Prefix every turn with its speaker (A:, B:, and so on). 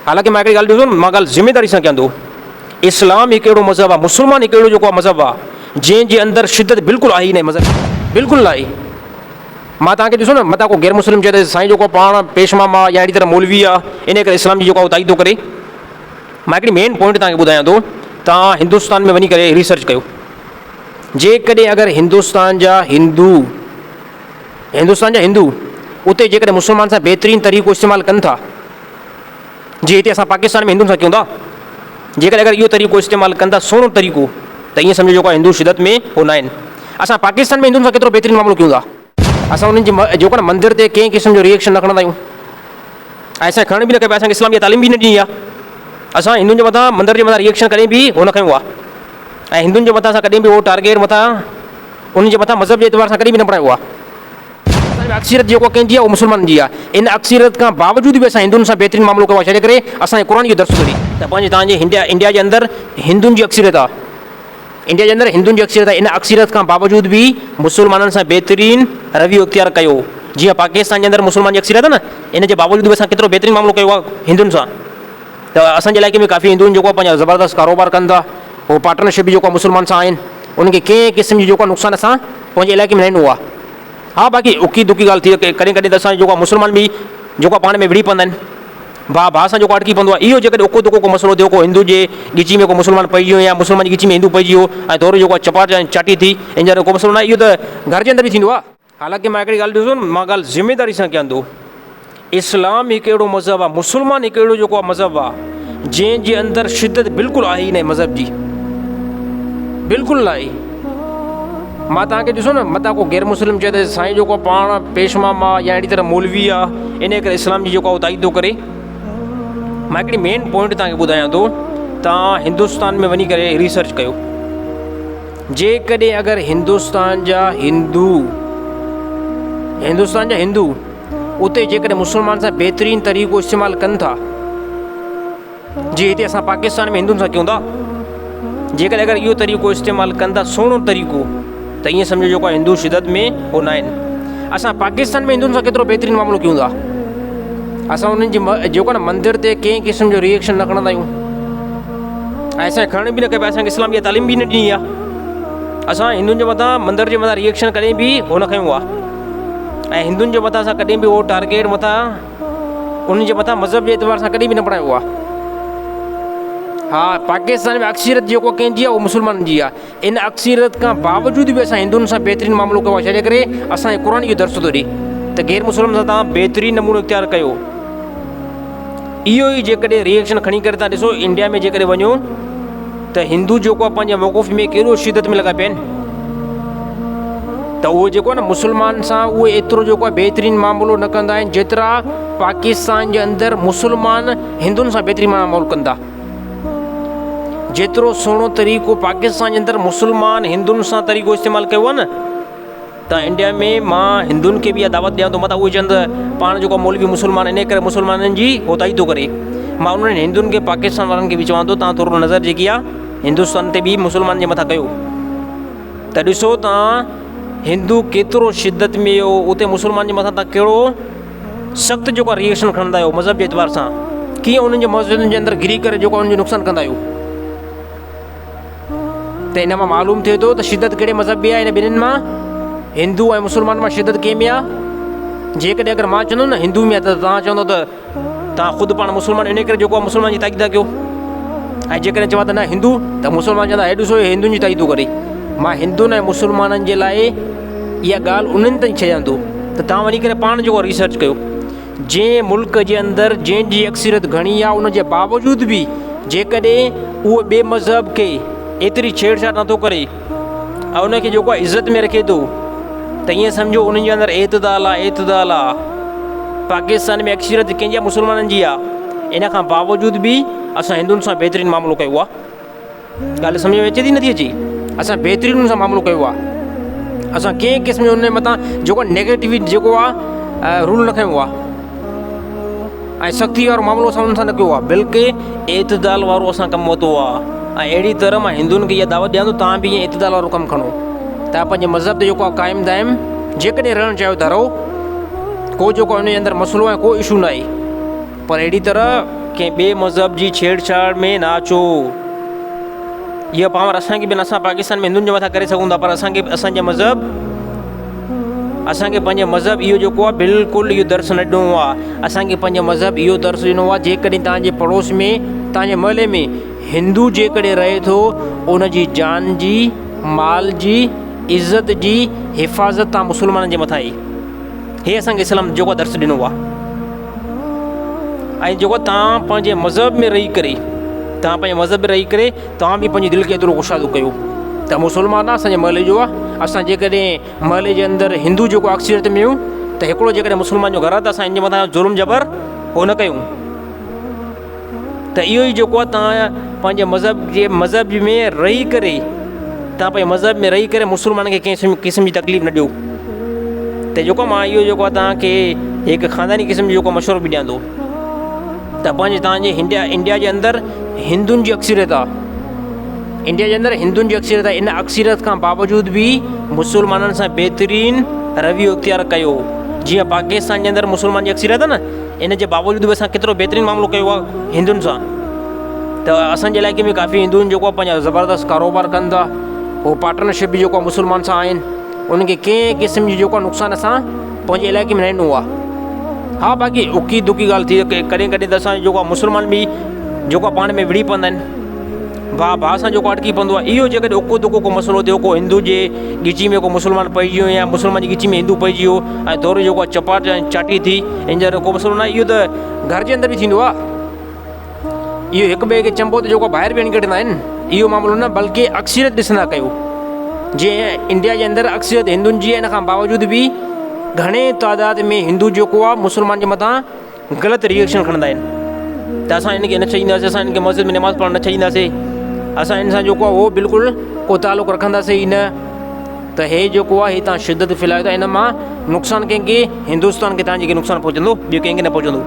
A: हालांकि मां हिकिड़ी ॻाल्हि ॾिसो मां ॻाल्हि ज़िमेदारी सां कयां थो। इस्लाम हिकु अहिड़ो मज़हब आहे, मुस्लमान हिकु अहिड़ो जेको आहे मज़हब आहे जंहिंजे अंदरि शिदत बिल्कुलु आहे ई न, मज़हब बिल्कुलु न आहे। मां तव्हांखे ॾिसो न मथां को गैर मुस्लिम चए त साईं जेको पाण पेशमामा या अहिड़ी तरह मौलवी आहे, इन करे इस्लाम जी जेको आहे ताईद थो करे। मां हिकिड़ी मेन पॉइंट तव्हांखे ॿुधायां थो, तव्हां हिंदुस्तान में वञी करे रिसर्च कयो। जेकॾहिं अगरि हिंदुस्तान जा हिंदू उते जेकॾहिं मुस्लमान सां बहितरीनु तरीक़ो इस्तेमालु कनि था, जीअं हिते असां पाकिस्तान में हिंदुनि सां कयूं था, जेकॾहिं अगरि इहो तरीक़ो इस्तेमालु कनि था सुहिणो तरीक़ो, त ईअं सम्झो जेको आहे हिंदू शिदत में हो न आहिनि। असां पाकिस्तान में हिंदुनि सां केतिरो बहितरीनु मामिलो कयूं था, असां उन्हनि जे जेको आहे न मंदर ते कंहिं क़िस्म जो रिएक्शन न खणंदा आहियूं, ऐं असांखे खणण बि न खपे, असांखे इस्लाम जी तालीम बि न ॾिनी आहे। असां हिंदुनि जे मथां मंदर जे मथां रिएक्शन कॾहिं बि हो न खयूं आहे, ऐं हिंदुनि जे मथां असां कॾहिं बि उहो टारगेट मथां उन्हनि जे मथां मज़हब जे एतबार सां कॾहिं बि न पढ़ायो आहे। अक्सरियत जेको कंहिंजी आहे उहो मुस्लमाननि जी आहे। इन अक्सरियत खां बावजूदि बि असां हिंदुनि सां बहितरीनु मामिलो कयो आहे, छाजे करे असांजे क़ुर जो दर्स करी त पंहिंजे तव्हांजे इंडिया जे अंदरि हिंदुनि जी अक्सरियत आहे, इंडिया जे अंदरि हिंदुनि जी अक्सरियत आहे। इन अक्सरियत खां बावजूदि बि मुस्लमाननि सां बहितरीनु रवैयो इख़्तियार कयो। जीअं पाकिस्तान जे अंदरि मुस्लमान जी अक्सरियत आहे न, इन जे बावजूदि बि असां केतिरो बहितरीनु मामिलो कयो आहे हिंदुनि सां। त असांजे इलाइक़े में काफ़ी हिंदुनि जेको आहे पंहिंजा ज़बरदस्त कारोबार कनि था, उहो पार्टनरशिप बि जेको आहे मुस्लमान सां आहिनि, उनखे कंहिं क़िस्म जी जेको आहे नुक़सानु असां पंहिंजे इलाइक़े में न ॾिनो आहे। हा बाक़ी उकी दुकी ॻाल्हि थी कॾहिं कॾहिं त असांजो जेको आहे मुस्लमान बि जेको आहे पाण में विड़ी पवंदा आहिनि, भाउ सां जेको अटकी पवंदो आहे। इहो जेकॾहिं उको दुको को मसइलो थियो, को हिंदू जे ॻिची में को मुस्लमान पइजी वियो या मुस्लमान जी ॻिची में हिंदू पइजी वियो ऐं थोरो जेको आहे चपाट चाटी थी, इन जो को मसइलो न आहे, इहो त घर जे अंदरि बि थींदो आहे। हालांकि मां हिकिड़ी ॻाल्हि ॾिसो मां ॻाल्हि ज़िमेदारी सां कयां थो। इस्लाम हिकु अहिड़ो मज़हब आहे, मुस्लमान हिकु अहिड़ो जेको आहे मज़हब आहे जंहिंजे अंदरि शिदत बिल्कुलु आहे ई न, मज़हब जी बिल्कुलु न आहे। मां तव्हांखे ॾिसो न मथां को गैर मुस्लिम चए त साईं जेको आहे पाण पेशमामा या अहिड़ी तरह मौलवी आहे, इन करे इस्लाम जी जेको आहे ताईद थो करे। मां हिकिड़ी मेन पॉइंट तव्हांखे ॿुधायां थो, तव्हां हिंदुस्तान में वञी करे रिसर्च कयो। जेकॾहिं अगरि हिंदुस्तान जा हिंदू उते जेकॾहिं मुस्लमान सां बहितरीनु तरीक़ो इस्तेमालु कनि था, जीअं हिते असां पाकिस्तान में हिंदुनि सां कयूं था, जेकॾहिं अगरि इहो तरीक़ो इस्तेमालु कनि था सुहिणो तरीक़ो, त ईअं सम्झो जेको आहे हिंदू शिदत में हो न आहिनि। असां पाकिस्तान में हिंदुनि सां केतिरो बहितरीनु मामिलो कयूं था, असां उन्हनि जी जेको आहे न मंदर ते कंहिं क़िस्म जो रिएक्शन न खणंदा आहियूं, ऐं असांखे खणण बि न खपे, असांखे इस्लाम जी तालीम बि न ॾिनी आहे। असां हिंदुनि जे मथां मंदर जे मथां रिएक्शन कॾहिं बि हो न खयूं आहे, ऐं हिंदुनि जे मथां असां कॾहिं बि उहो टारगेट मथां उन्हनि जे मथां मज़हब जे एतबार सां कॾहिं बि न पढ़ायो आहे। हा पाकिस्तान में अक्सरियत जेको कंहिंजी आहे उहो मुस्लमाननि जी आहे। इन अक्सरियत खां बावजूदि बि असां हिंदुनि सां बहितरीनु मामिलो कयो आहे, छाजे करे असांजे क़ुर जो दर्स थो ॾिए त गैर मुस्लिम सां तव्हां बहितरीनु नमूनो इख़्तियार कयो। इहो ई जेकॾहिं रिएक्शन खणी करे तव्हां ॾिसो इंडिया में जेकॾहिं वञो त हिंदू जेको आहे पंहिंजे मौक़ुफ़ में कहिड़ो शिदत में लॻा पिया आहिनि, त उहो जेको आहे न मुस्लमान सां उहे एतिरो जेको आहे बहितरीनु मामिलो न कंदा आहिनि जेतिरा पाकिस्तान जे अंदरि मुस्लमान हिंदुनि सां बहितरीनु मामिलो कनि था। जेतिरो सुहिणो तरीक़ो पाकिस्तान जे अंदरि मुस्लमान हिंदुनि सां तरीक़ो इस्तेमालु कयो आहे न, त इंडिया में मां हिंदुनि खे बि इहा दावत ॾियां थो, मथां उहे चवंदा पाण जेको मौलवी मुस्लमान, इन करे मुस्लमाननि जी हो ताईद थो करे। मां उन्हनि हिंदुनि खे पाकिस्तान वारनि खे बि चवां थो तव्हां थोरो नज़र जेकी आहे हिंदुस्तान ते बि मुस्लमान जे मथां कयो, त ॾिसो तव्हां हिंदू केतिरो शिदत में हो, उते मुस्लमान जे मथां तव्हां कहिड़ो सख़्तु जेको आहे रिएक्शन खणंदा आहियो मज़हब जे एतबार सां, कीअं उन्हनि जे मस्जिदुनि जे अंदरि घिरी करे जेको उन्हनि जो नुक़सानु कंदा आहियो। त इन मां मालूम थिए थो त शिदत कहिड़े मज़हब में आहे, इन ॿिन्हिनि मां हिंदू ऐं मुस्लमान मां शिदत कंहिं में आहे। जेकॾहिं अगरि मां चवंदुमि न हिंदू में आहे त तव्हां चवंदो त तव्हां ख़ुदि पाण मुस्लमान, इन करे जेको आहे मुस्लमान जी ताईद था कयो, ऐं जेकॾहिं चवां त न हिंदू, त मुस्लमान चवंदा हे ॾिसो हे हिंदुनि जी ताईद थो करे। मां हिंदुनि ऐं मुस्लमाननि जे लाइ इहा ॻाल्हि उन्हनि ताईं चयां थो त तव्हां वञी करे पाण जेको रिसर्च कयो। जंहिं मुल्क जे अंदरि जंहिंजी अक्सरियत घणी आहे, उन जे बावजूदि बि जेकॾहिं उहो ॿिए मज़हब खे एतिरी छेड़छाड़ नथो करे ऐं उनखे जेको आहे इज़त में रखे थो, त ईअं सम्झो उन्हनि जे अंदरि एतदाल आहे। पाकिस्तान में अक्सरियत कंहिंजी आहे, मुस्लमाननि जी आहे, इन खां बावजूदि बि असां हिंदुनि सां बहितरीनु मामिलो कयो आहे। ॻाल्हि सम्झ में अचे थी नथी अचे? असां बहितरीनु सां मामिलो कयो आहे, असां कंहिं क़िस्म जो उन मथां जेको नेगेटिव जेको आहे रूल न खयो आहे, ऐं सख़्ती वारो मामिलो असां उन्हनि सां न कयो आहे, बल्कि एतदाल वारो असां कमु वरितो आहे। ऐं अहिड़ी तरह मां हिंदुनि खे इहा दावत ॾियां थो तव्हां बि ईअं एतदाल वारो कमु खणो, तव्हां पंहिंजे मज़हब ते जेको आहे क़ाइमु दाइम जेकॾहिं रहणु चाहियो था रहो, को जेको उन जे अंदरि मसइलो आहे, को इशू न आहे, पर अहिड़ी तरह कंहिं ॿिए मज़हब जी छेड़छाड़ में ना अचो। इहा पावर असांखे बि असां पाकिस्तान में हिंदुनि जे मथां करे सघूं था, पर असांखे असांजे पंहिंजे मज़हब इहो जेको आहे बिल्कुलु इहो दर्स न ॾिनो आहे। असांखे पंहिंजो मज़हब इहो दर्स ॾिनो आहे, जेकॾहिं तव्हांजे पड़ोस में तव्हांजे महले में हिंदू जेकॾहिं रहे थो, उन जी जान जी, माल जी, इज़त जी हिफ़ाज़त तव्हां मुस्लमाननि जे मथां आहे। हे असांखे इस्लाम जेको दर्स ॾिनो आहे। ऐं जेको तव्हां पंहिंजे मज़हब में रही करे तव्हां बि पंहिंजी दिलि खे एतिरो कुशादो कयो त मुस्लमान आहे असांजे महले जो आहे। असां जेकॾहिं महले जे अंदरि हिंदू जेको अक्सरियत में आहियूं त हिकिड़ो जेकॾहिं मुस्लमान जो घरु आहे त असां इन जे मथां ज़ुल्म जबर हो न कयूं। त इहो ई जेको आहे तव्हां पंहिंजे मज़हब में रही करे मुस्लमान खे कंहिं क़िस्म जी तकलीफ़ न ॾियो। त जेको मां इहो जेको आहे तव्हांखे हिकु ख़ानदानी क़िस्म जो जेको मशवरो बि ॾियां थो त तव्हांजे इंडिया जे अंदरि हिंदुनि जी अक्सरियत आहे। इन अक्सरियत खां बावजूदु बि मुस्लमाननि सां बहितरीनु रवैयो इख़्तियार कयो। जीअं पाकिस्तान जे अंदरि मुस्लमान जी अक्सरियत आहे न, इन जे बावजूदु बि असां केतिरो बहितरीनु मामिलो कयो आहे हिंदुनि सां। त असांजे इलाइक़े में काफ़ी हिंदुनि जेको आहे पंहिंजा ज़बरदस्त कारोबार कनि था। उहो पार्टनरशिप बि जेको आहे मुस्लमान सां आहिनि। उनखे कंहिं क़िस्म जी जेको आहे नुक़सानु असां पंहिंजे इलाइक़े में न ॾिनो आहे। हा, बाक़ी उकी दुकी ॻाल्हि थी कॾहिं कॾहिं त असां जेको आहे मुस्लमान बि जेको आहे पाण में विड़ी पवंदा आहिनि, भाउ सां जेको अटकी पवंदो आहे। इहो जेकॾहिं उको दुको को मसइलो थियो, को हिंदू जे ॻिची में को मुस्लमान पइजी वियो या मुस्लमान जी ॻिची में हिंदू पइजी वियो ऐं दौर जेको आहे चपाट चाटी थी, इन जो को मसइलो न आहे। इहो त घर जे अंदरि बि थींदो आहे। इहो हिक ॿिए खे चंबो त जेको ॿाहिरि बि निकिरंदा आहिनि, इहो मामिलो न, बल्कि अक्सरियत ॾिसंदा कयो। जीअं इंडिया जे अंदरि अक्सरियत हिंदुनि जी, इन खां बावजूदु बि घणे तइदाद में हिंदू जेको आहे मुस्लमान जे मथां ग़लति रिएक्शन खणंदा आहिनि। त असां इनखे न चईंदासीं, असां इनखे मस्जिद में नमाज़ पढ़णु न चईंदासीं, असां इन सां जेको आहे उहो बिल्कुलु को तालुक़ु रखंदासीं ई न। त हे जेको आहे हे तव्हां शिदत फैलायो था, इन मां नुक़सानु कंहिंखे हिंदुस्तान खे तव्हांजे नुक़सानु पहुचंदो, ॿियो कंहिंखे न पहुचंदो।